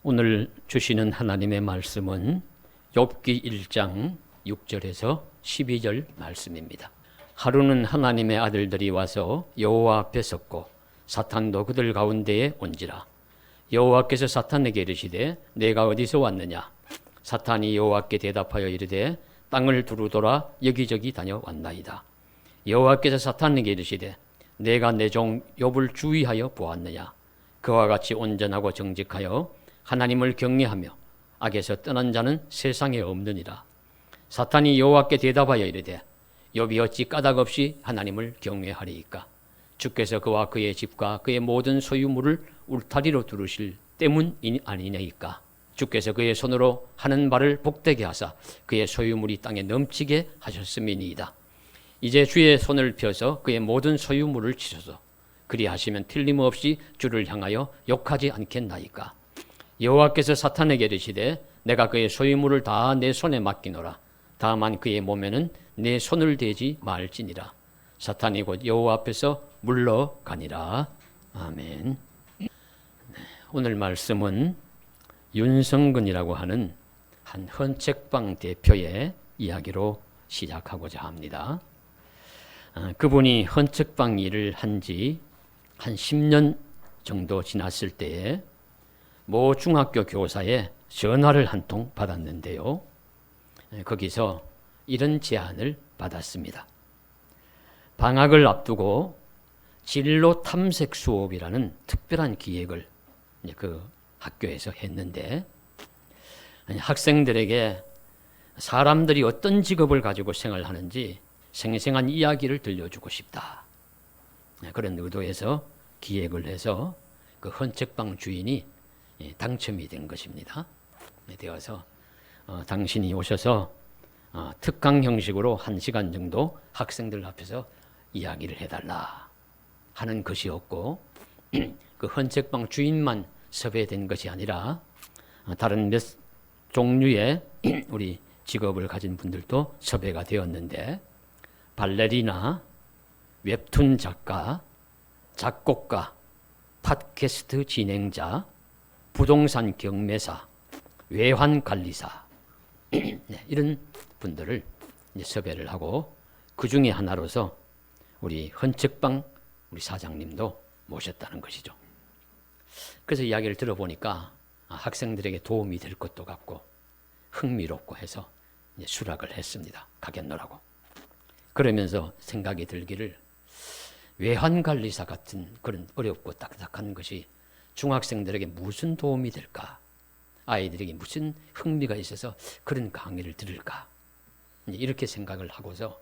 오늘 주시는 하나님의 말씀은 욥기 1장 6절에서 12절 말씀입니다. 하루는 하나님의 아들들이 와서 여호와 앞에 섰고 사탄도 그들 가운데에 온지라. 여호와께서 사탄에게 이르시되 내가 어디서 왔느냐? 사탄이 여호와께 대답하여 이르되 땅을 두루돌아 여기저기 다녀왔나이다. 여호와께서 사탄에게 이르시되 내가 내 종 욥을 주의하여 보았느냐? 그와 같이 온전하고 정직하여 하나님을 경외하며 악에서 떠난 자는 세상에 없느니라. 사탄이 여호와께 대답하여 이르되 욥이 어찌 까닭없이 하나님을 경외하리이까? 주께서 그와 그의 집과 그의 모든 소유물을 울타리로 두르실 때문 아니냐이까? 주께서 그의 손으로 하는 바를 복되게 하사 그의 소유물이 땅에 넘치게 하셨음이니이다. 이제 주의 손을 펴서 그의 모든 소유물을 치소서. 그리하시면 틀림없이 주를 향하여 욕하지 않겠나이까? 여호와께서 사탄에게 이르시되 내가 그의 소유물을 다 내 손에 맡기노라. 다만 그의 몸에는 내 손을 대지 말지니라. 사탄이 곧 여호와 앞에서 물러가니라. 아멘. 오늘 말씀은 윤성근이라고 하는 한 헌책방 대표의 이야기로 시작하고자 합니다. 그분이 헌책방 일을 한 지 한 10년 정도 지났을 때에 모 중학교 교사의 전화를 한 통 받았는데요. 거기서 이런 제안을 받았습니다. 방학을 앞두고 진로 탐색 수업이라는 특별한 기획을 그 학교에서 했는데 학생들에게 사람들이 어떤 직업을 가지고 생활하는지 생생한 이야기를 들려주고 싶다. 그런 의도에서 기획을 해서 그 헌책방 주인이 당첨이 된 것입니다. 되어서 당신이 오셔서 특강 형식으로 1시간 정도 학생들 앞에서 이야기를 해달라 하는 것이었고 그 헌책방 주인만 섭외된 것이 아니라 다른 몇 종류의 우리 직업을 가진 분들도 섭외가 되었는데 발레리나, 웹툰 작가, 작곡가, 팟캐스트 진행자, 부동산 경매사, 외환관리사 이런 분들을 섭외를 하고 그 중에 하나로서 우리 헌책방 우리 사장님도 모셨다는 것이죠. 그래서 이야기를 들어보니까 학생들에게 도움이 될 것도 같고 흥미롭고 해서 수락을 했습니다. 가겠노라고. 그러면서 생각이 들기를 외환관리사 같은 그런 어렵고 딱딱한 것이 중학생들에게 무슨 도움이 될까? 아이들에게 무슨 흥미가 있어서 그런 강의를 들을까? 이렇게 생각을 하고서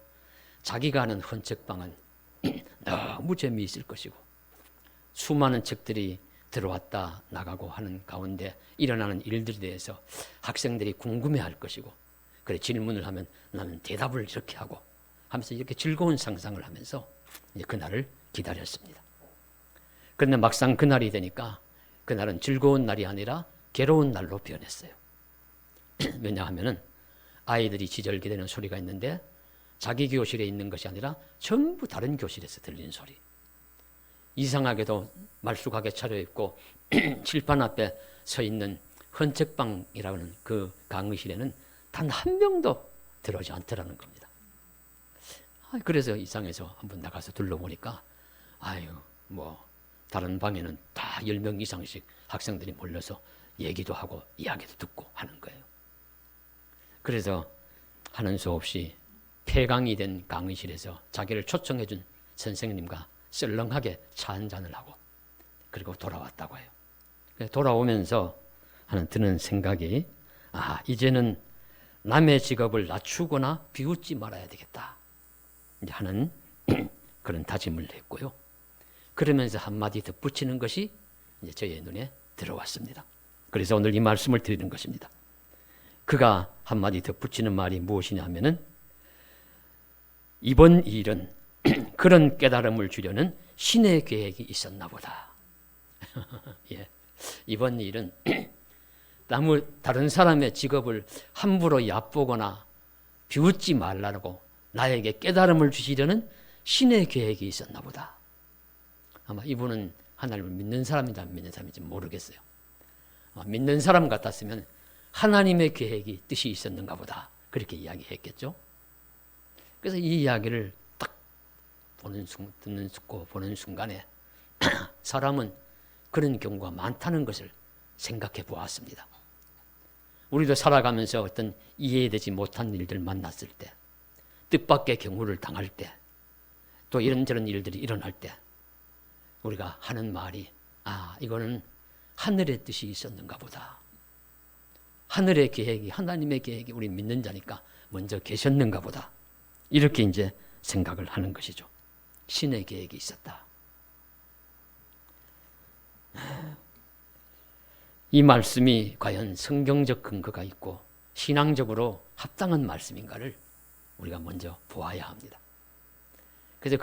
자기가 하는 헌책방은 너무 재미있을 것이고 수많은 책들이 들어왔다 나가고 하는 가운데 일어나는 일들에 대해서 학생들이 궁금해할 것이고 그래 질문을 하면 나는 대답을 이렇게 하고 하면서 이렇게 즐거운 상상을 하면서 그날을 기다렸습니다. 그런데 막상 그날이 되니까 그날은 즐거운 날이 아니라 괴로운 날로 변했어요. 왜냐하면 아이들이 지절기되는 소리가 있는데 자기 교실에 있는 것이 아니라 전부 다른 교실에서 들리는 소리. 이상하게도 말쑥하게 차려입고 칠판 앞에 서 있는 헌책방이라는 그 강의실에는 단 한 명도 들어오지 않더라는 겁니다. 그래서 이상해서 한번 나가서 둘러보니까 다른 방에는 다 10명 이상씩 학생들이 몰려서 얘기도 하고 이야기도 듣고 하는 거예요. 그래서 하는 수 없이 폐강이 된 강의실에서 자기를 초청해 준 선생님과 썰렁하게 차 한잔을 하고 그리고 돌아왔다고 해요. 돌아오면서 하는 드는 생각이 이제는 남의 직업을 낮추거나 비웃지 말아야 되겠다 하는 그런 다짐을 했고요. 그러면서 한마디 덧붙이는 것이 이제 저의 눈에 들어왔습니다. 그래서 오늘 이 말씀을 드리는 것입니다. 그가 한마디 덧붙이는 말이 무엇이냐면은 이번 일은 그런 깨달음을 주려는 신의 계획이 있었나 보다. 예. 이번 일은 다른 사람의 직업을 함부로 얕보거나 비웃지 말라고 나에게 깨달음을 주시려는 신의 계획이 있었나 보다. 아마 이분은 하나님을 믿는 사람인지 안 믿는 사람인지 모르겠어요. 믿는 사람 같았으면 하나님의 계획이 뜻이 있었는가 보다 그렇게 이야기했겠죠. 그래서 이 이야기를 딱 보는 순간에 사람은 그런 경우가 많다는 것을 생각해 보았습니다. 우리도 살아가면서 어떤 이해되지 못한 일들 만났을 때, 뜻밖의 경우를 당할 때, 또 이런저런 일들이 일어날 때 우리가 하는 말이 이거는 하늘의 뜻이 있었는가 보다. 하늘의 계획이, 하나님의 계획이 우리 믿는 자니까 먼저 계셨는가 보다. 이렇게 이제 생각을 하는 것이죠. 신의 계획이 있었다. 이 말씀이 과연 성경적 근거가 있고 신앙적으로 합당한 말씀인가를 우리가 먼저 보아야 합니다. 그래서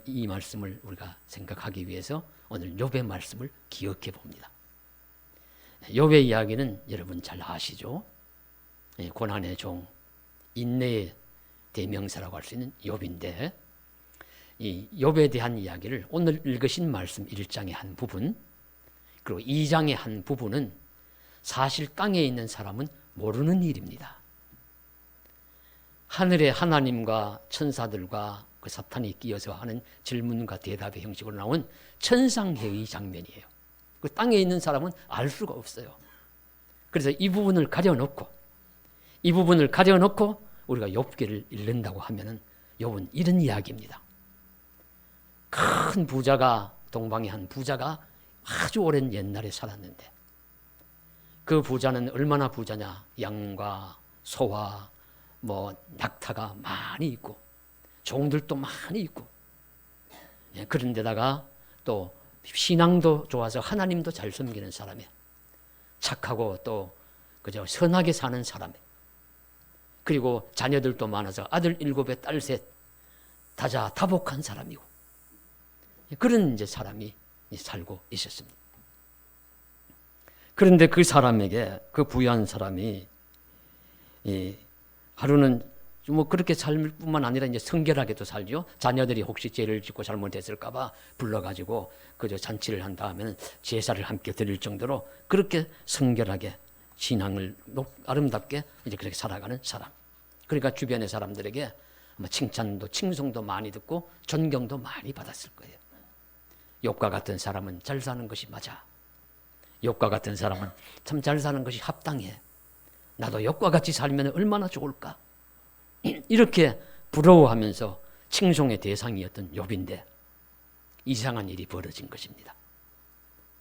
이 말씀을 우리가 생각하기 위해서 오늘 욥의 말씀을 기억해 봅니다. 욥의 이야기는 여러분 잘 아시죠? 고난의 종, 인내의 대명사라고 할 수 있는 욥인데, 이 욥에 대한 이야기를 오늘 읽으신 말씀 1장의 한 부분, 그리고 2장의 한 부분은 사실 땅에 있는 사람은 모르는 일입니다. 하늘의 하나님과 천사들과 그 사탄이 끼어서 하는 질문과 대답의 형식으로 나온 천상회의 장면이에요. 그 땅에 있는 사람은 알 수가 없어요. 그래서 이 부분을 가려놓고 우리가 욥기를 읽는다고 하면은 욥은 이런 이야기입니다. 큰 부자가, 동방의 한 부자가 아주 오랜 옛날에 살았는데, 그 부자는 얼마나 부자냐? 양과 소와 낙타가 많이 있고 종들도 많이 있고, 그런데다가 또 신앙도 좋아서 하나님도 잘 섬기는 사람이에요. 착하고 또 그저 선하게 사는 사람이에요. 그리고 자녀들도 많아서 아들 7에 딸 3, 다자다복한 사람이고, 그런 이제 사람이 살고 있었습니다. 그런데 그 사람에게, 그 부유한 사람이 하루는 그렇게 살 뿐만 아니라 이제 성결하게도 살죠. 자녀들이 혹시 죄를 짓고 잘못했을까봐 불러가지고 그저 잔치를 한 다음에는 제사를 함께 드릴 정도로 그렇게 성결하게 신앙을 아름답게 이제 그렇게 살아가는 사람. 그러니까 주변의 사람들에게 칭찬도, 칭송도 많이 듣고 존경도 많이 받았을 거예요. 욥과 같은 사람은 잘 사는 것이 맞아. 욥과 같은 사람은 참 잘 사는 것이 합당해. 나도 욥과 같이 살면 얼마나 좋을까. 이렇게 부러워하면서 칭송의 대상이었던 욥인데 이상한 일이 벌어진 것입니다.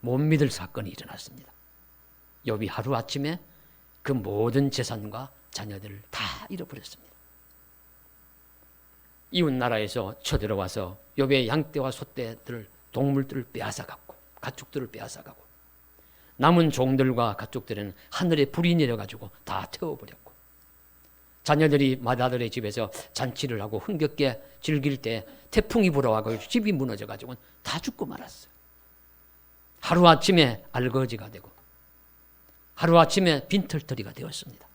못 믿을 사건이 일어났습니다. 욥이 하루아침에 그 모든 재산과 자녀들을 다 잃어버렸습니다. 이웃 나라에서 쳐들어와서 욥의 양떼와 소떼들, 동물들을 빼앗아갔고, 가축들을 빼앗아가고, 남은 종들과 가축들은 하늘에 불이 내려가지고 다 태워버렸고, 자녀들이 맏아들의 집에서 잔치를 하고 흥겹게 즐길 때 태풍이 불어와서 집이 무너져가지고 다 죽고 말았어요. 하루아침에 알거지가 되고 하루아침에 빈털터리가 되었습니다.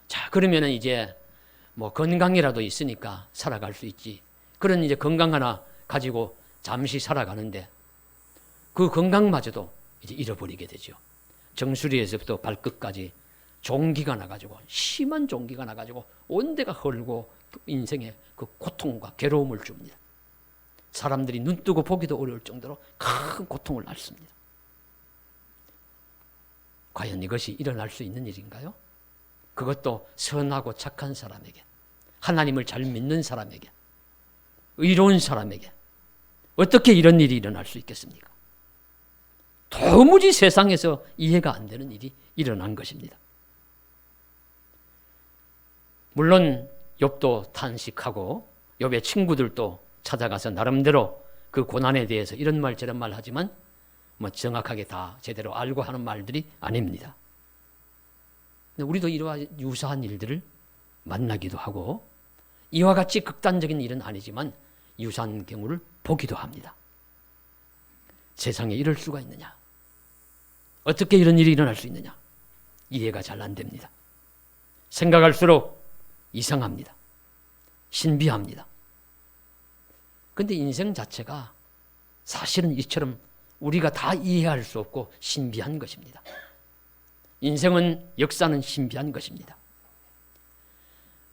자, 그러면 이제 건강이라도 있으니까 살아갈 수 있지. 그런 이제 건강 하나 가지고 잠시 살아가는데 그 건강마저도 이제 잃어버리게 되죠. 정수리에서부터 발끝까지 종기가 나가지고, 심한 종기가 나가지고 온데가 헐고 인생에 그 고통과 괴로움을 줍니다. 사람들이 눈 뜨고 보기도 어려울 정도로 큰 고통을 앓습니다. 과연 이것이 일어날 수 있는 일인가요? 그것도 선하고 착한 사람에게, 하나님을 잘 믿는 사람에게, 의로운 사람에게 어떻게 이런 일이 일어날 수 있겠습니까? 도무지 세상에서 이해가 안 되는 일이 일어난 것입니다. 물론 욥도 탄식하고 욥의 친구들도 찾아가서 나름대로 그 고난에 대해서 이런 말 저런 말 하지만 정확하게 다 제대로 알고 하는 말들이 아닙니다. 우리도 이러한 유사한 일들을 만나기도 하고, 이와 같이 극단적인 일은 아니지만 유사한 경우를 보기도 합니다. 세상에 이럴 수가 있느냐? 어떻게 이런 일이 일어날 수 있느냐? 이해가 잘 안 됩니다. 생각할수록 이상합니다. 신비합니다. 그런데 인생 자체가 사실은 이처럼 우리가 다 이해할 수 없고 신비한 것입니다. 인생은, 역사는 신비한 것입니다.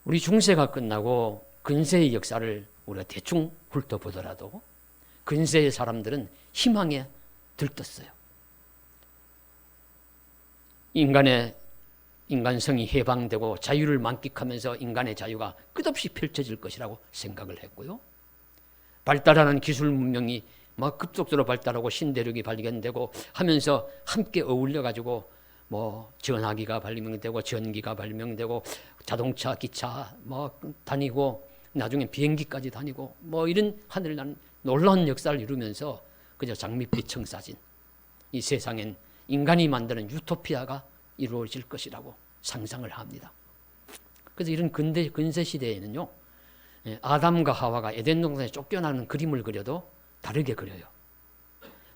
우리 중세가 끝나고 근세의 역사를 우리가 대충 훑어보더라도 근세의 사람들은 희망에 들떴어요. 인간성이 해방되고 자유를 만끽하면서 인간의 자유가 끝없이 펼쳐질 것이라고 생각을 했고요. 발달하는 기술 문명이 막 급속도로 발달하고 신대륙이 발견되고 하면서 함께 어울려 가지고 뭐 전화기가 발명되고 전기가 발명되고 자동차, 기차 뭐 다니고 나중에 비행기까지 다니고 뭐 이런 하늘 나는 놀라운 역사를 이루면서 그저 장밋빛 청사진, 이 세상엔 인간이 만드는 유토피아가 이루어질 것이라고 상상을 합니다. 그래서 이런 근세 시대에는요, 아담과 하와가 에덴 동산에 쫓겨나는 그림을 그려도 다르게 그려요.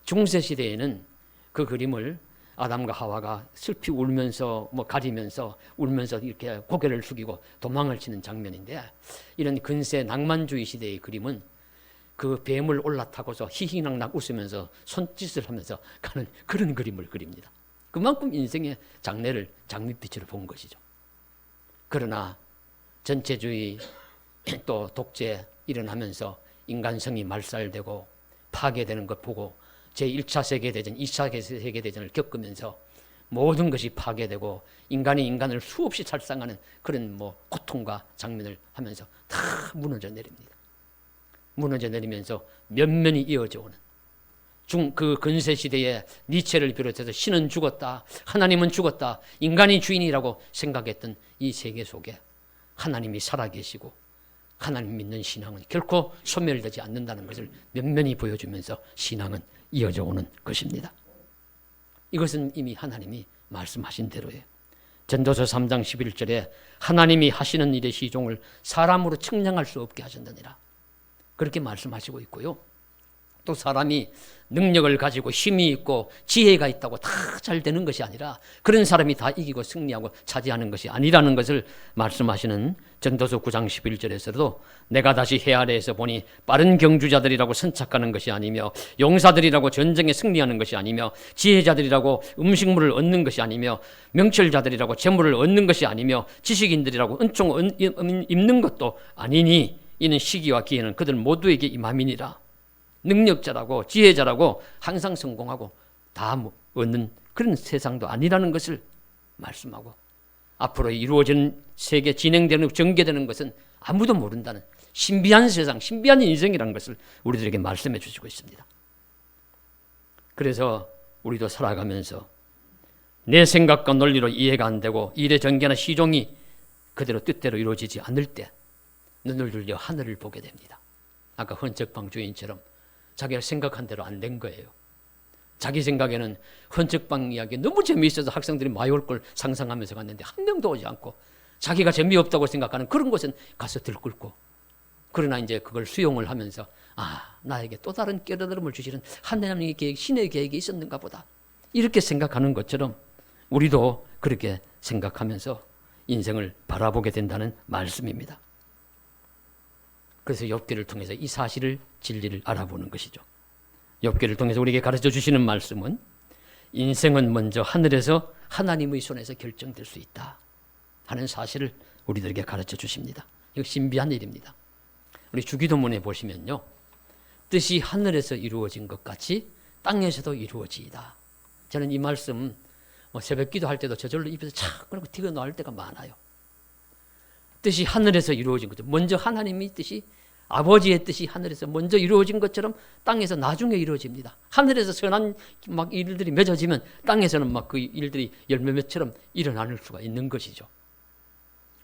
중세 시대에는 그 그림을 아담과 하와가 슬피 울면서 뭐 가리면서 울면서 이렇게 고개를 숙이고 도망을 치는 장면인데, 이런 근세 낭만주의 시대의 그림은 그 뱀을 올라타고서 희희낙낙 웃으면서 손짓을 하면서 가는 그런 그림을 그립니다. 그만큼 인생의 장래를 장밋빛으로 본 것이죠. 그러나 전체주의 또 독재 일어나면서 인간성이 말살되고 파괴되는 것 보고 제1차 세계대전, 2차 세계대전을 겪으면서 모든 것이 파괴되고 인간이 인간을 수없이 살상하는 그런 뭐 고통과 장면을 하면서 다 무너져 내립니다. 무너져 내리면서 면면이 이어져 오는 그 근세 시대에 니체를 비롯해서 신은 죽었다, 하나님은 죽었다, 인간이 주인이라고 생각했던 이 세계 속에 하나님이 살아계시고 하나님 믿는 신앙은 결코 소멸되지 않는다는 것을 면면히 보여주면서 신앙은 이어져 오는 것입니다. 이것은 이미 하나님이 말씀하신 대로예요. 전도서 3장 11절에 하나님이 하시는 일의 시종을 사람으로 측량할 수 없게 하신다니라, 그렇게 말씀하시고 있고요. 또 사람이 능력을 가지고 힘이 있고 지혜가 있다고 다 잘 되는 것이 아니라 그런 사람이 다 이기고 승리하고 차지하는 것이 아니라는 것을 말씀하시는 전도서 9장 11절에서도 내가 다시 해 아래에서 보니 빠른 경주자들이라고 선착하는 것이 아니며 용사들이라고 전쟁에 승리하는 것이 아니며 지혜자들이라고 음식물을 얻는 것이 아니며 명철자들이라고 재물을 얻는 것이 아니며 지식인들이라고 은총을 입는 것도 아니니 이는 시기와 기회는 그들 모두에게 임함이니라. 능력자라고 지혜자라고 항상 성공하고 다 얻는 그런 세상도 아니라는 것을 말씀하고, 앞으로 이루어지는 세계 진행되는 전개되는 것은 아무도 모른다는 신비한 세상, 신비한 인생이라는 것을 우리들에게 말씀해 주시고 있습니다. 그래서 우리도 살아가면서 내 생각과 논리로 이해가 안 되고 일의 전개나 시종이 그대로 뜻대로 이루어지지 않을 때 눈을 들려 하늘을 보게 됩니다. 아까 헌책방 주인처럼 자기가 생각한 대로 안 된 거예요. 자기 생각에는 헌책방 이야기 너무 재미있어서 학생들이 많이 올 걸 상상하면서 갔는데 한 명도 오지 않고 자기가 재미없다고 생각하는 그런 곳은 가서 들끓고, 그러나 이제 그걸 수용을 하면서 나에게 또 다른 깨달음을 주시는 하나님의 계획, 신의 계획이 있었는가 보다, 이렇게 생각하는 것처럼 우리도 그렇게 생각하면서 인생을 바라보게 된다는 말씀입니다. 그래서 욥기를 통해서 이 사실을, 진리를 알아보는 것이죠. 욥기를 통해서 우리에게 가르쳐 주시는 말씀은 인생은 먼저 하늘에서 하나님의 손에서 결정될 수 있다 하는 사실을 우리들에게 가르쳐 주십니다. 이거 신비한 일입니다. 우리 주기도문에 보시면요, 뜻이 하늘에서 이루어진 것 같이 땅에서도 이루어지이다. 저는 이 말씀 새벽 기도할 때도 저절로 입에서 착 그러고 튀어나올 때가 많아요. 뜻이 하늘에서 이루어진 거죠. 먼저 하나님의 뜻이, 아버지의 뜻이 하늘에서 먼저 이루어진 것처럼 땅에서 나중에 이루어집니다. 하늘에서 선한 막 일들이 맺어지면 땅에서는 막 그 일들이 열매맺처럼 일어나는 수가 있는 것이죠.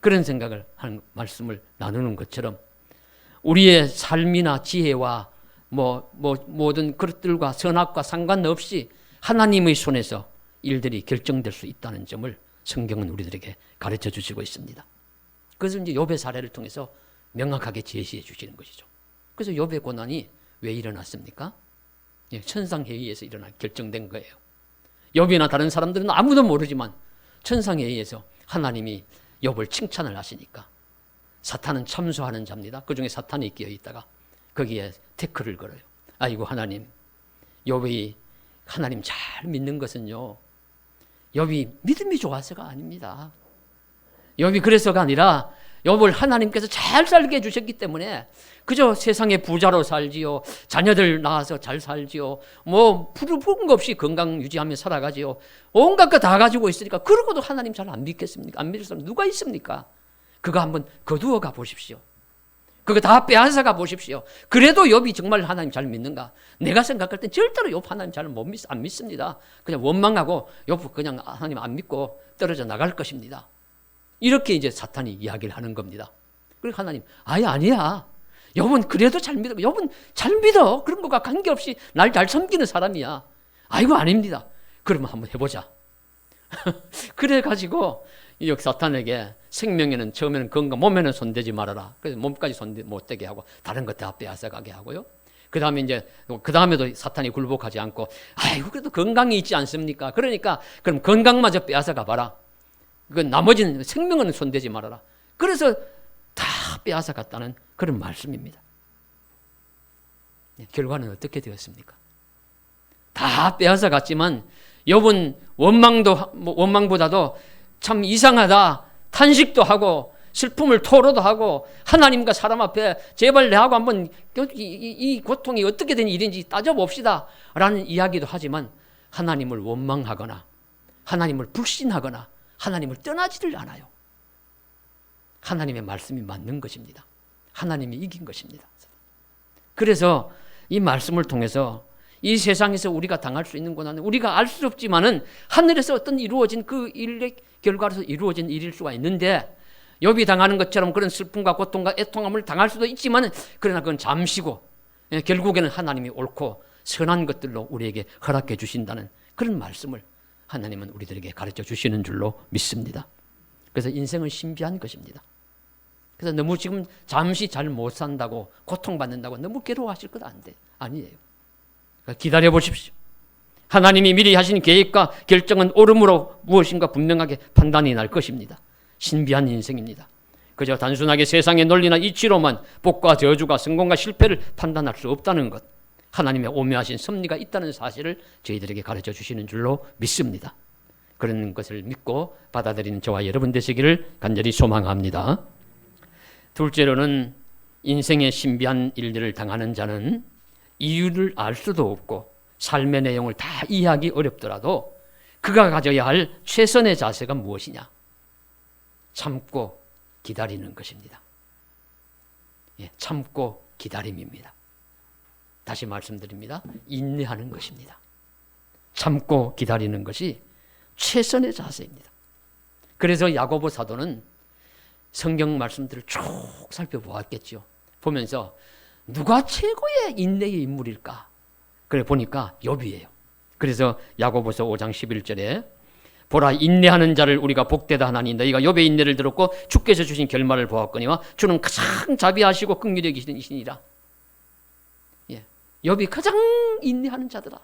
그런 생각을 하는 말씀을 나누는 것처럼 우리의 삶이나 지혜와 모든 그릇들과 선악과 상관없이 하나님의 손에서 일들이 결정될 수 있다는 점을 성경은 우리들에게 가르쳐 주시고 있습니다. 그것을 이제 욥의 사례를 통해서 명확하게 제시해 주시는 것이죠. 그래서 욥의 고난이 왜 일어났습니까? 천상회의에 의해서 결정된 거예요. 욥이나 다른 사람들은 아무도 모르지만 천상회의에 의해서 하나님이 욥을 칭찬을 하시니까, 사탄은 참소하는 자입니다. 그 중에 사탄이 끼어 있다가 거기에 태클을 걸어요. 아이고 하나님, 욥이 하나님 잘 믿는 것은요, 욥이 믿음이 좋아서가 아닙니다. 욥이 그래서가 아니라 욥을 하나님께서 잘 살게 해주셨기 때문에 그저 세상에 부자로 살지요, 자녀들 낳아서 잘 살지요, 뭐 부른 것 없이 건강 유지하며 살아가지요, 온갖 거 다 가지고 있으니까 그러고도 하나님 잘 안 믿겠습니까? 안 믿을 사람 누가 있습니까? 그거 한번 거두어 가 보십시오. 그거 다 빼앗아 가 보십시오. 그래도 욥이 정말 하나님 잘 믿는가? 내가 생각할 땐 절대로 욥 하나님 잘 안 믿습니다. 그냥 원망하고 욥 그냥 하나님 안 믿고 떨어져 나갈 것입니다. 이렇게 이제 사탄이 이야기를 하는 겁니다. 그리고 하나님, 아니야. 욥은 그래도 잘 믿어. 욥은 잘 믿어. 그런 거가 관계없이 날 잘 섬기는 사람이야. 아이고, 아닙니다. 그러면 한번 해보자. 그래가지고 이 사탄에게 생명에는 처음에는 건강, 몸에는 손대지 말아라. 그래서 몸까지 손 못 대게 하고 다른 것 다 빼앗아가게 하고요. 그 다음에 이제 그 다음에도 사탄이 굴복하지 않고, 아이고 그래도 건강이 있지 않습니까? 그러니까 그럼 건강마저 빼앗아가 봐라. 그 나머지는 생명은 손대지 말아라. 그래서 다 빼앗아갔다는 그런 말씀입니다. 결과는 어떻게 되었습니까? 다 빼앗아갔지만 욥은 원망보다도 참 이상하다, 탄식도 하고 슬픔을 토로도 하고 하나님과 사람 앞에 제발 내하고 한번 이 고통이 어떻게 된 일인지 따져봅시다 라는 이야기도 하지만 하나님을 원망하거나 하나님을 불신하거나 하나님을 떠나지를 않아요. 하나님의 말씀이 맞는 것입니다. 하나님이 이긴 것입니다. 그래서 이 말씀을 통해서 이 세상에서 우리가 당할 수 있는 고난은 우리가 알 수 없지만은 하늘에서 어떤 이루어진 그 일의 결과로서 이루어진 일일 수가 있는데, 욥이 당하는 것처럼 그런 슬픔과 고통과 애통함을 당할 수도 있지만 그러나 그건 잠시고 결국에는 하나님이 옳고 선한 것들로 우리에게 허락해 주신다는 그런 말씀을 하나님은 우리들에게 가르쳐 주시는 줄로 믿습니다. 그래서 인생은 신비한 것입니다. 그래서 너무 지금 잠시 잘 못 산다고 고통받는다고 너무 괴로워하실 것 아니에요. 그러니까 기다려 보십시오. 하나님이 미리 하신 계획과 결정은 옳음으로 무엇인가 분명하게 판단이 날 것입니다. 신비한 인생입니다. 그저 단순하게 세상의 논리나 이치로만 복과 저주가 성공과 실패를 판단할 수 없다는 것, 하나님의 오묘하신 섭리가 있다는 사실을 저희들에게 가르쳐 주시는 줄로 믿습니다. 그런 것을 믿고 받아들이는 저와 여러분 되시기를 간절히 소망합니다. 둘째로는 인생의 신비한 일들을 당하는 자는 이유를 알 수도 없고 삶의 내용을 다 이해하기 어렵더라도 그가 가져야 할 최선의 자세가 무엇이냐? 참고 기다리는 것입니다. 참고 기다림입니다. 다시 말씀드립니다. 인내하는 것입니다. 참고 기다리는 것이 최선의 자세입니다. 그래서 야고보 사도는 성경 말씀들을 쭉 살펴보았겠죠. 보면서 누가 최고의 인내의 인물일까? 그래 보니까 욥이에요. 그래서 야고보서 5장 11절에 보라, 인내하는 자를 우리가 복되다 하나니 너희가 욥의 인내를 들었고 주께서 주신 결말을 보았거니와 주는 가장 자비하시고 긍휼히 계시니라. 욥이 가장 인내하는 자더라.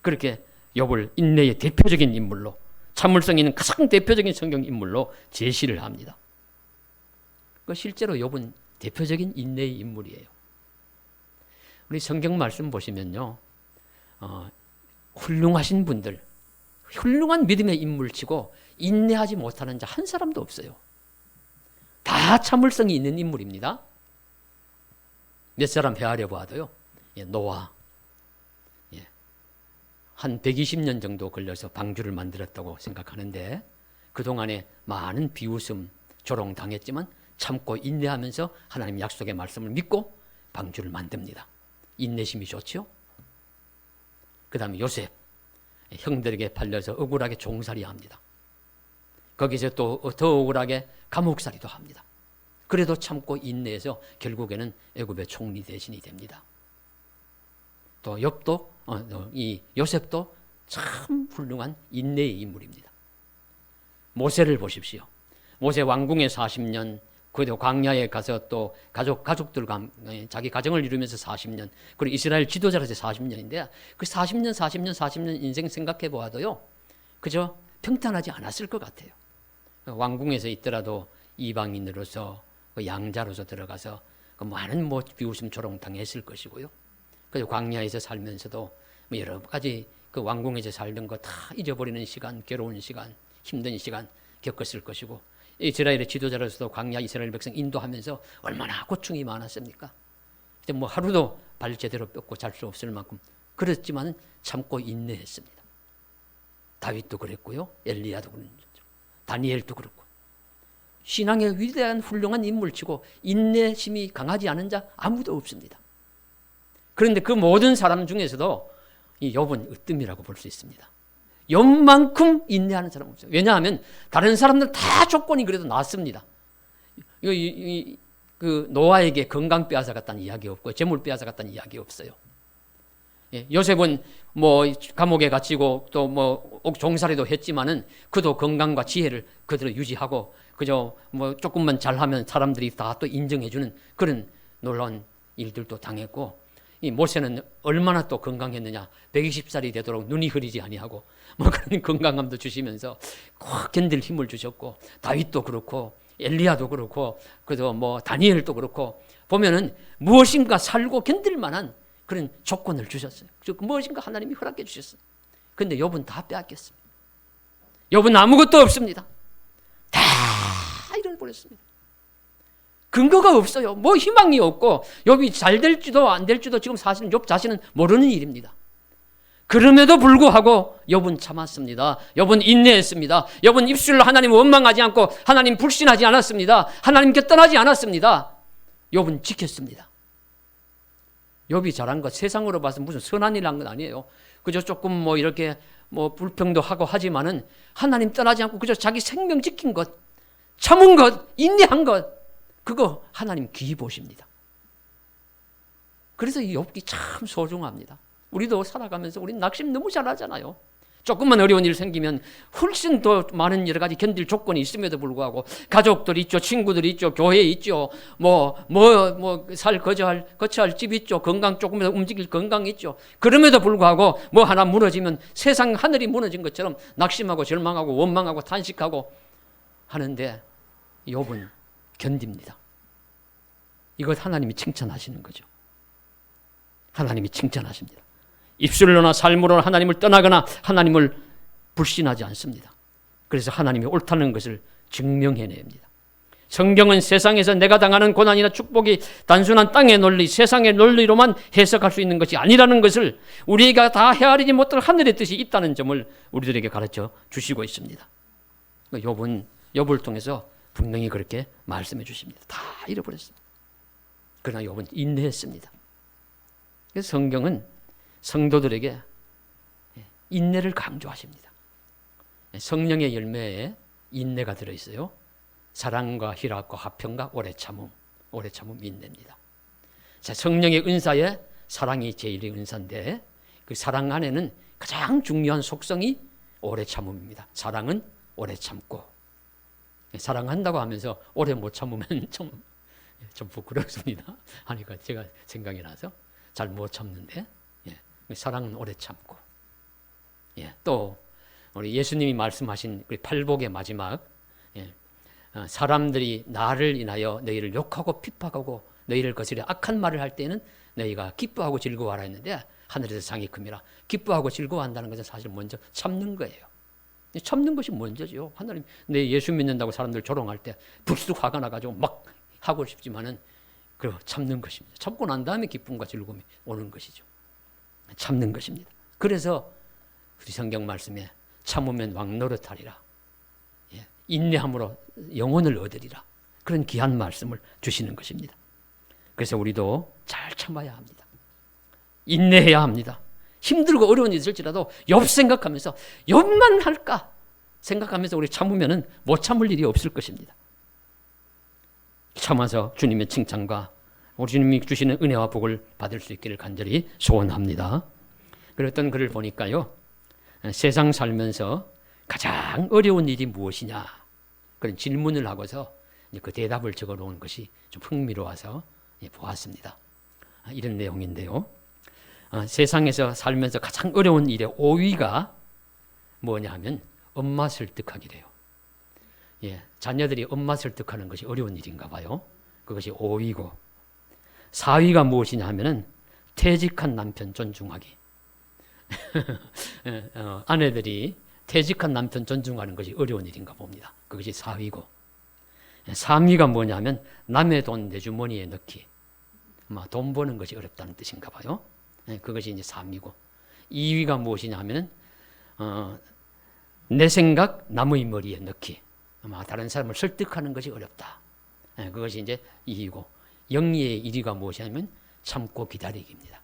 그렇게 욥을 인내의 대표적인 인물로, 참을성 있는 가장 대표적인 성경 인물로 제시를 합니다. 실제로 욥은 대표적인 인내의 인물이에요. 우리 성경 말씀 보시면요, 훌륭하신 분들, 훌륭한 믿음의 인물치고 인내하지 못하는 자 한 사람도 없어요. 다 참을성이 있는 인물입니다. 몇 사람 헤아려 봐도요, 노아, 한 120년 정도 걸려서 방주를 만들었다고 생각하는데 그동안에 많은 비웃음, 조롱당했지만 참고 인내하면서 하나님 약속의 말씀을 믿고 방주를 만듭니다. 인내심이 좋죠. 그 다음에 요셉, 형들에게 팔려서 억울하게 종살이 합니다. 거기서 또 더 억울하게 감옥살이도 합니다. 그래도 참고 인내해서 결국에는 애굽의 총리 대신이 됩니다. 또 욥도, 이 요셉도 참 훌륭한 인내의 인물입니다. 모세를 보십시오. 모세 왕궁에 40년, 그래도 광야에 가서 또 가족들과 자기 가정을 이루면서 40년, 그리고 이스라엘 지도자로서 40년인데 그 40년 인생 생각해 보아도요, 그저 평탄하지 않았을 것 같아요. 왕궁에서 있더라도 이방인으로서 양자로서 들어가서 많은 비웃음 조롱 당했을 것이고요. 그리고 광야에서 살면서도 여러 가지 그 왕궁에서 살던 거 다 잊어버리는 시간, 괴로운 시간, 힘든 시간 겪었을 것이고, 이스라엘의 지도자로서도 광야 이스라엘 백성 인도하면서 얼마나 고충이 많았습니까? 뭐 하루도 발 제대로 뻗고 잘 수 없을 만큼 그렇지만 참고 인내했습니다. 다윗도 그랬고요, 엘리야도 그랬죠, 다니엘도 그렇고. 신앙의 위대한 훌륭한 인물치고 인내심이 강하지 않은 자 아무도 없습니다. 그런데 그 모든 사람 중에서도 이 욥은 으뜸이라고 볼 수 있습니다. 욥만큼 인내하는 사람은 없어요. 왜냐하면 다른 사람들 다 조건이 그래도 낫습니다. 그 노아에게 건강 빼앗아갔다는 이야기 없고 재물 빼앗아갔다는 이야기 없어요. 예, 요셉은 뭐 감옥에 갇히고 또 뭐 종살이도 했지만은 그도 건강과 지혜를 그대로 유지하고 그저 뭐 조금만 잘하면 사람들이 다 또 인정해주는 그런 놀라운 일들도 당했고, 이 모세는 얼마나 또 건강했느냐, 120살이 되도록 눈이 흐리지 아니하고 뭐 그런 건강함도 주시면서 꼭 견딜 힘을 주셨고, 다윗도 그렇고 엘리야도 그렇고 그도 뭐 다니엘도 그렇고 보면은 무엇인가 살고 견딜 만한 그런 조건을 주셨어요. 무엇인가 하나님이 허락해 주셨어요. 그런데 욥은 다 빼앗겼습니다. 욥은 아무것도 없습니다. 다 잃어버렸습니다. 근거가 없어요. 뭐 희망이 없고 욥이 잘 될지도 안 될지도 지금 사실은 욥 자신은 모르는 일입니다. 그럼에도 불구하고 욥은 참았습니다. 욥은 인내했습니다. 욥은 입술로 하나님 원망하지 않고 하나님 불신하지 않았습니다. 하나님께 떠나지 않았습니다. 욥은 지켰습니다. 욥이 잘한 것, 세상으로 봐서 무슨 선한 일 한 건 아니에요. 그저 조금 뭐 이렇게 뭐 불평도 하고 하지만은 하나님 떠나지 않고 그저 자기 생명 지킨 것, 참은 것, 인내한 것, 그거 하나님 귀히 보십니다. 그래서 이 욥기 참 소중합니다. 우리도 살아가면서 우리는 낙심 너무 잘하잖아요. 조금만 어려운 일 생기면 훨씬 더 많은 여러 가지 견딜 조건이 있음에도 불구하고 가족들 있죠, 친구들 있죠, 교회 있죠, 살 거처할 집 있죠, 건강 조금이라도 움직일 건강 있죠. 그럼에도 불구하고 뭐 하나 무너지면 세상 하늘이 무너진 것처럼 낙심하고 절망하고 원망하고 탄식하고 하는데 욥은 견딥니다. 이것 하나님이 칭찬하시는 거죠. 하나님이 칭찬하십니다. 입술로나 삶으로나 하나님을 떠나거나 하나님을 불신하지 않습니다. 그래서 하나님이 옳다는 것을 증명해냅니다. 성경은 세상에서 내가 당하는 고난이나 축복이 단순한 땅의 논리, 세상의 논리로만 해석할 수 있는 것이 아니라는 것을, 우리가 다 헤아리지 못할 하늘의 뜻이 있다는 점을 우리들에게 가르쳐 주시고 있습니다. 욥을 통해서 분명히 그렇게 말씀해 주십니다. 다 잃어버렸습니다. 그러나 욥은 인내했습니다. 그래서 성경은 성도들에게 인내를 강조하십니다. 성령의 열매에 인내가 들어있어요. 사랑과 희락과 화평과 오래 참음 인내입니다. 자, 성령의 은사에 사랑이 제일의 은사인데 그 사랑 안에는 가장 중요한 속성이 오래 참음입니다. 사랑은 오래 참고, 사랑한다고 하면서 오래 못 참으면 좀 부끄럽습니다. 하니까 제가 생각이 나서 잘 못 참는데, 사랑은 오래 참고, 또 우리 예수님이 말씀하신 우리 팔복의 마지막, 사람들이 나를 인하여 너희를 욕하고 핍박하고 너희를 거스려 악한 말을 할 때는 너희가 기뻐하고 즐거워하라 했는데 하늘에서 상이 큽니다. 기뻐하고 즐거워한다는 것은 사실 먼저 참는 거예요. 참는 것이 먼저죠. 하나님, 내 예수 믿는다고 사람들 조롱할 때 불쑥 화가 나가지고 막 하고 싶지만은 그 참는 것입니다. 참고 난 다음에 기쁨과 즐거움이 오는 것이죠. 참는 것입니다. 그래서 우리 성경 말씀에 참으면 왕노릇하리라, 인내함으로 영혼을 얻으리라, 그런 귀한 말씀을 주시는 것입니다. 그래서 우리도 잘 참아야 합니다. 인내해야 합니다. 힘들고 어려운 일이 있을지라도 욥 생각하면서 욥만 할까 생각하면서 우리 참으면은 못 참을 일이 없을 것입니다. 참아서 주님의 칭찬과 우리 주님이 주시는 은혜와 복을 받을 수 있기를 간절히 소원합니다. 그리고 어떤 글을 보니까요, 세상 살면서 가장 어려운 일이 무엇이냐, 그런 질문을 하고서 그 대답을 적어 놓은 것이 좀 흥미로워서 보았습니다. 이런 내용인데요, 세상에서 살면서 가장 어려운 일의 5위가 뭐냐 하면 엄마 설득하기래요. 자녀들이 엄마 설득하는 것이 어려운 일인가 봐요. 그것이 5위고, 4위가 무엇이냐 하면은 퇴직한 남편 존중하기. 아내들이 퇴직한 남편 존중하는 것이 어려운 일인가 봅니다. 그것이 사위고, 3위가 뭐냐면 남의 돈 내 주머니에 넣기. 돈 버는 것이 어렵다는 뜻인가 봐요. 그것이 이제 3위고, 2위가 무엇이냐 하면 내 생각 남의 머리에 넣기. 다른 사람을 설득하는 것이 어렵다. 그것이 이제 2위고, 영리의 1위가 무엇이냐면 참고 기다리기입니다.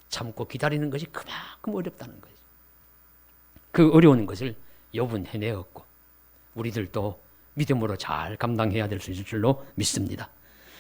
참고 기다리는 것이 그만큼 어렵다는 거죠. 그 어려운 것을 욥은 해내었고 우리들도 믿음으로 잘 감당해야 될 수 있을 줄로 믿습니다.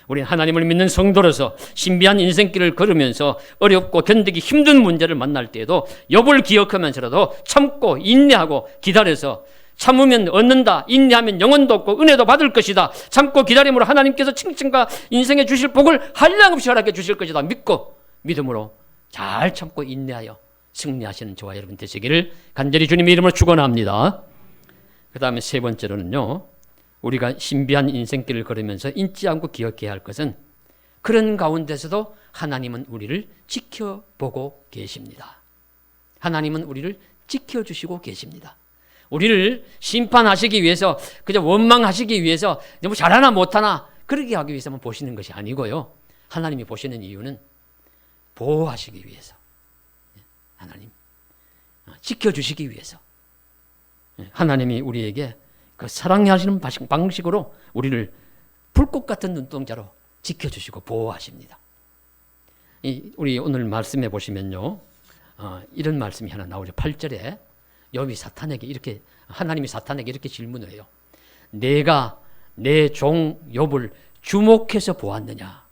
우리는 하나님을 믿는 성도로서 신비한 인생길을 걸으면서 어렵고 견디기 힘든 문제를 만날 때에도 욥을 기억하면서라도 참고 인내하고 기다려서 참으면 얻는다, 인내하면 영원도 얻고 은혜도 받을 것이다, 참고 기다림으로 하나님께서 칭찬과 인생에 주실 복을 한량없이 허락해 주실 것이다 믿고 믿음으로 잘 참고 인내하여 승리하시는 저와 여러분 되시기를 간절히 주님의 이름으로 축원합니다. 그 다음에 세 번째로는요, 우리가 신비한 인생길을 걸으면서 잊지 않고 기억해야 할 것은 그런 가운데서도 하나님은 우리를 지켜보고 계십니다. 하나님은 우리를 지켜주시고 계십니다. 우리를 심판하시기 위해서, 그저 원망하시기 위해서 너무 잘하나 못하나 그러게 하기 위해서만 보시는 것이 아니고요, 하나님이 보시는 이유는 보호하시기 위해서, 하나님 지켜주시기 위해서 하나님이 우리에게 그 사랑하시는 방식으로 우리를 불꽃 같은 눈동자로 지켜주시고 보호하십니다. 우리 오늘 말씀해 보시면요, 이런 말씀이 하나 나오죠. 8절에 욥이 사탄에게 이렇게, 하나님이 사탄에게 이렇게 질문을 해요. 내가 내 종 욥을 주목해서 보았느냐,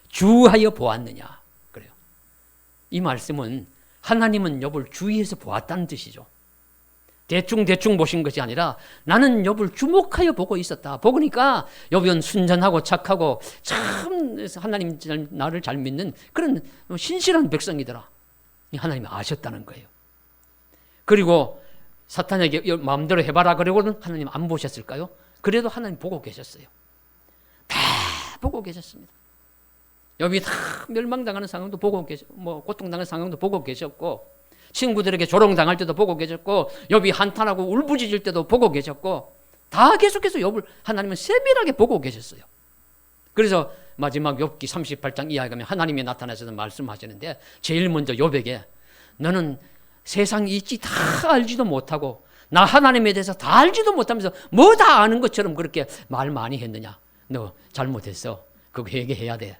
주하여 보았느냐. 그래요. 이 말씀은 하나님은 욥을 주의해서 보았다는 뜻이죠. 대충 보신 것이 아니라 나는 욥을 주목하여 보고 있었다. 보니까 욥은 순전하고 착하고 참 하나님 나를 잘 믿는 그런 신실한 백성이더라. 하나님이 아셨다는 거예요. 그리고 사탄에게 마음대로 해봐라 그러고는 하나님 안 보셨을까요? 그래도 하나님 보고 계셨어요. 다 보고 계셨습니다. 욥이 다 멸망당하는 상황도 보고 고통당하는 상황도 보고 계셨고, 친구들에게 조롱당할 때도 보고 계셨고, 욥이 한탄하고 울부짖을 때도 보고 계셨고, 다 계속해서 욥을 하나님은 세밀하게 보고 계셨어요. 그래서 마지막 욥기 38장 이하에 가면 하나님이 나타나셔서 말씀하시는데, 제일 먼저 욥에게 너는 세상 이치 다 알지도 못하고 나 하나님에 대해서 다 알지도 못하면서 뭐 다 아는 것처럼 그렇게 말 많이 했느냐, 너 잘못했어, 그거 회개해야 돼.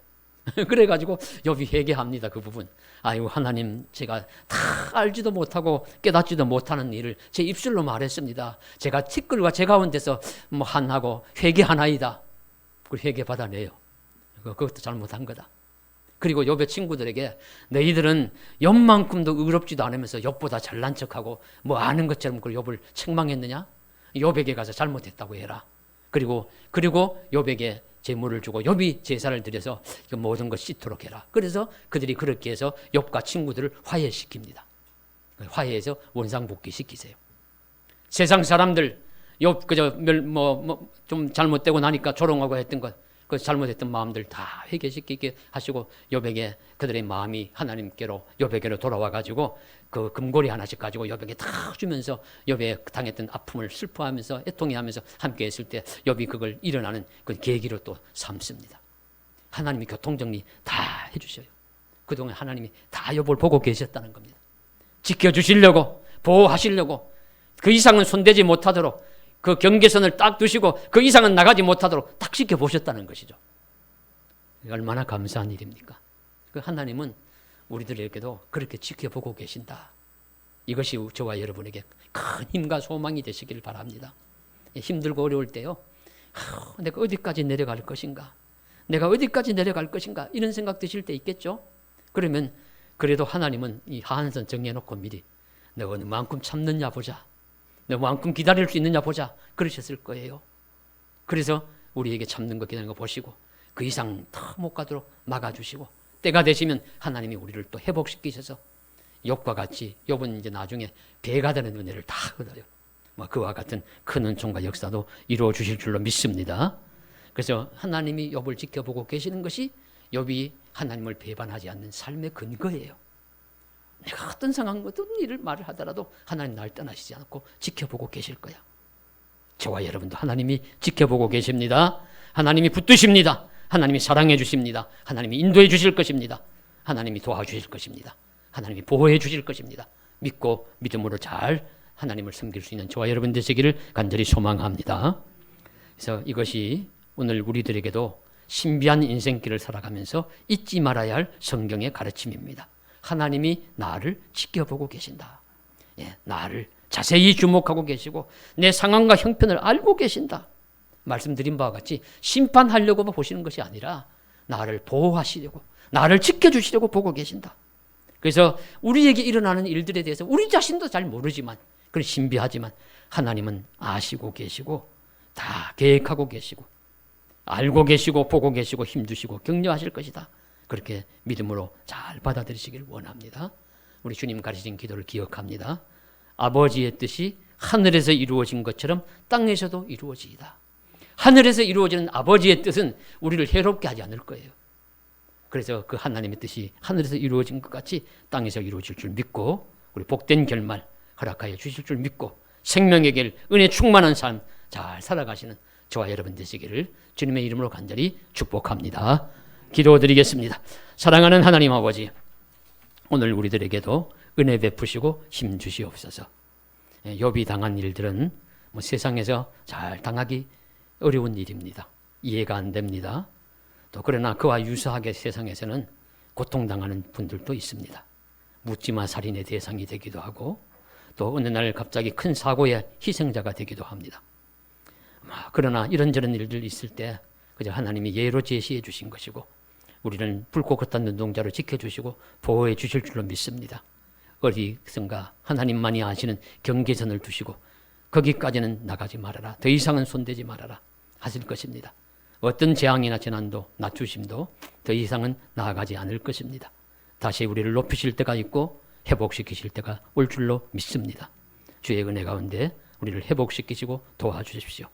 그래가지고 욥이 회개합니다. 그 부분. 아이고 하나님, 제가 다 알지도 못하고 깨닫지도 못하는 일을 제 입술로 말했습니다. 제가 티끌과 제 가운데서 한하고 회개하나이다. 그걸 회개 받아내요. 그것도 잘못한 거다. 그리고 욥의 친구들에게 너희들은 욥만큼도 의롭지도 않으면서 욥보다 잘난 척하고 뭐 아는 것처럼 그걸 욥을 책망했느냐? 욥에게 가서 잘못했다고 해라. 그리고 욥에게 제물을 주고 욥이 제사를 드려서 모든 것 씻도록 해라. 그래서 그들이 그렇게 해서 욥과 친구들을 화해시킵니다. 화해해서 원상복귀 시키세요. 세상 사람들 욥 그저 좀 잘못되고 나니까 조롱하고 했던 것, 그 잘못했던 마음들 다 회개시키게 하시고 욥에게 그들의 마음이 하나님께로 욥에게로 돌아와 가지고 그 금고리 하나씩 가지고 욥에게 다 주면서 욥의 당했던 아픔을 슬퍼하면서 애통해하면서 함께 했을 때 욥이 그걸 일어나는 그 계기로 또 삼습니다. 하나님이 교통정리 다 해주셔요. 그동안 하나님이 다 욥을 보고 계셨다는 겁니다. 지켜주시려고, 보호하시려고, 그 이상은 손대지 못하도록 그 경계선을 딱 두시고 그 이상은 나가지 못하도록 딱 지켜보셨다는 것이죠. 얼마나 감사한 일입니까? 그 하나님은 우리들에게도 그렇게 지켜보고 계신다. 이것이 저와 여러분에게 큰 힘과 소망이 되시길 바랍니다. 힘들고 어려울 때요, 내가 어디까지 내려갈 것인가, 내가 어디까지 내려갈 것인가, 이런 생각 드실 때 있겠죠? 그러면 그래도 하나님은 이 하한선 정해놓고 미리 내가 얼마만큼 참느냐 보자, 너만큼 기다릴 수 있느냐 보자, 그러셨을 거예요. 그래서 우리에게 참는 거, 기다리는 거 보시고 그 이상 더 못 가도록 막아주시고, 때가 되시면 하나님이 우리를 또 회복시키셔서 욥과 같이, 욥은 이제 나중에 배가 되는 은혜를 다 얻어요. 그와 같은 큰 은총과 역사도 이루어 주실 줄로 믿습니다. 그래서 하나님이 욥을 지켜보고 계시는 것이 욥이 하나님을 배반하지 않는 삶의 근거예요. 내가 어떤 상황, 어떤 일을 말을 하더라도 하나님 날 떠나시지 않고 지켜보고 계실 거야. 저와 여러분도 하나님이 지켜보고 계십니다. 하나님이 붙드십니다. 하나님이 사랑해 주십니다. 하나님이 인도해 주실 것입니다. 하나님이 도와주실 것입니다. 하나님이 보호해 주실 것입니다. 믿고 믿음으로 잘 하나님을 섬길 수 있는 저와 여러분 되시기를 간절히 소망합니다. 그래서 이것이 오늘 우리들에게도 신비한 인생길을 살아가면서 잊지 말아야 할 성경의 가르침입니다. 하나님이 나를 지켜보고 계신다. 나를 자세히 주목하고 계시고 내 상황과 형편을 알고 계신다. 말씀드린 바와 같이 심판하려고 보시는 것이 아니라 나를 보호하시려고, 나를 지켜주시려고 보고 계신다. 그래서 우리에게 일어나는 일들에 대해서 우리 자신도 잘 모르지만, 그건 신비하지만 하나님은 아시고 계시고 다 계획하고 계시고 알고 계시고 보고 계시고 힘주시고 격려하실 것이다. 그렇게 믿음으로 잘 받아들이시길 원합니다. 우리 주님 가르치신 기도를 기억합니다. 아버지의 뜻이 하늘에서 이루어진 것처럼 땅에서도 이루어지이다. 하늘에서 이루어지는 아버지의 뜻은 우리를 해롭게 하지 않을 거예요. 그래서 그 하나님의 뜻이 하늘에서 이루어진 것 같이 땅에서 이루어질 줄 믿고 우리 복된 결말 허락하여 주실 줄 믿고 생명의 길, 은혜 충만한 삶 잘 살아가시는 저와 여러분 되시기를 주님의 이름으로 간절히 축복합니다. 기도드리겠습니다. 사랑하는 하나님 아버지, 오늘 우리들에게도 은혜 베푸시고 힘 주시옵소서. 욥이 당한 일들은 세상에서 잘 당하기 어려운 일입니다. 이해가 안 됩니다. 또 그러나 그와 유사하게 세상에서는 고통당하는 분들도 있습니다. 묻지마 살인의 대상이 되기도 하고 또 어느 날 갑자기 큰 사고의 희생자가 되기도 합니다. 그러나 이런저런 일들 있을 때 그저 하나님이 예로 제시해 주신 것이고 우리는 붉고 겉한 눈동자로 지켜주시고 보호해 주실 줄로 믿습니다. 어디선가 하나님만이 아시는 경계선을 두시고 거기까지는 나가지 말아라, 더 이상은 손대지 말아라 하실 것입니다. 어떤 재앙이나 재난도 낮추심도 더 이상은 나아가지 않을 것입니다. 다시 우리를 높이실 때가 있고 회복시키실 때가 올 줄로 믿습니다. 주의 은혜 가운데 우리를 회복시키시고 도와주십시오.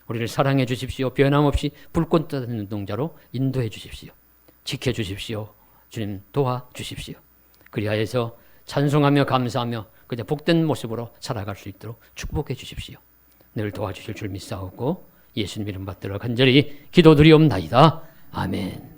우리를 사랑해 주십시오. 변함없이 불꽃 떴는 눈동자로 인도해 주십시오. 지켜주십시오. 주님 도와주십시오. 그리하여서 찬송하며 감사하며 그저 복된 모습으로 살아갈 수 있도록 축복해 주십시오. 늘 도와주실 줄 믿사오고 예수님 이름 받들어 간절히 기도드리옵나이다. 아멘.